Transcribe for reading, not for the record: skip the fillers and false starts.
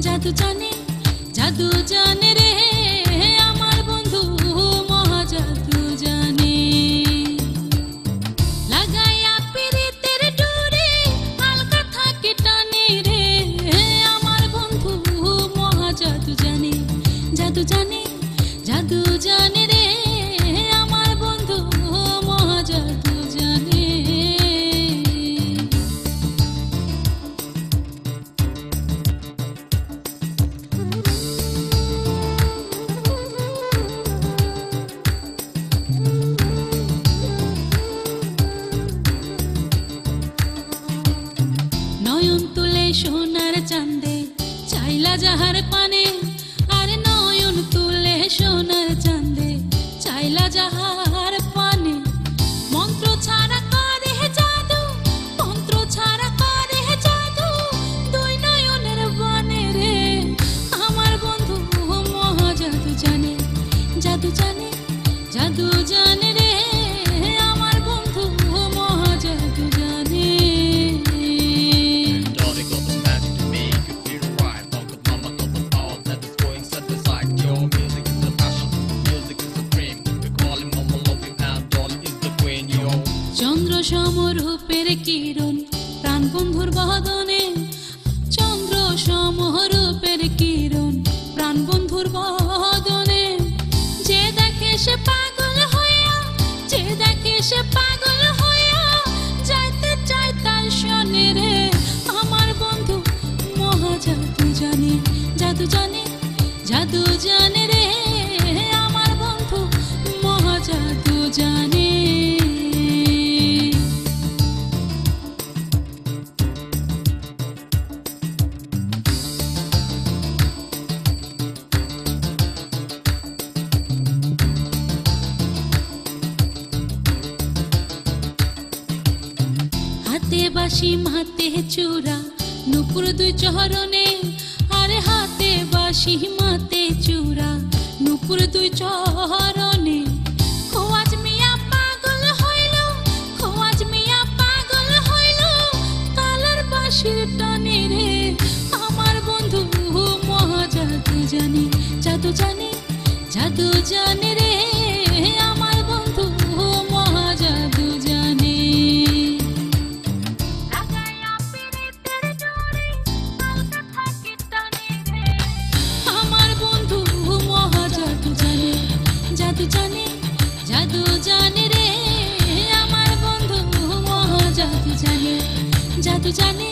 জাদু জানে, জাদু জানে রে আমার বন্ধু মহা জাদু জানে। লাগাইয়া পিরিতের ডোরে হালকা থাকে টানে রে আমার বন্ধু মহা জাদু জানে, জাদু জানে, জাদু জানে রে আমার বন্ধু মহা জাদু জানে। নয়ন তুলে সোনার চাঁদে চাইলা যাহার পানে, আরে নয়ন তুলে সোনার চাঁদে চাইলা যাহার পানে। মন্ত্র ছাড়া করে জাদু, মন্ত্র ছাড়া করে জাদু, দুই নয়নের বানে রে আমার বন্ধু মহা জাদু জানে, জাদু জানে, জাদু জানে রে আমার বন্ধু মহা জাদু জানে। চন্দ্র সমরূপের কিরণ প্রাণ বন্ধুর বদনে, চন্দ্র সমরূপের কিরণ প্রাণ বন্ধুর বদনে। যে দেখে সে পাগল হইয়া, যে দেখে সে পাগল হইয়া যাইতে চায় তার শনে রে আমার বন্ধু মহা জাদু জানে, জাদু জানে, জাদু জানে রে আমার বন্ধু মহা জাদু জানে। হাতে বাঁশি মাতে চূড়া নুপুর দুই চরণে, আরে হাতে বাঁশি মাতে চূড়া নুপুর দুই চরণে। খোয়াজ মিয়া পাগল হইল, খোয়াজ মিয়া পাগল হইল কালার বাঁশির টানে রে আমার বন্ধু মহা জাদু জানে, জাদু জানে, জাদু জানে রে আমার বন্ধু মহা জাদু জানে। আমার বন্ধু মহা জাদু জানে, জাদু জানে, জাদু জানে রে আমার বন্ধু মহা জাদু জানে, জাদু জানে,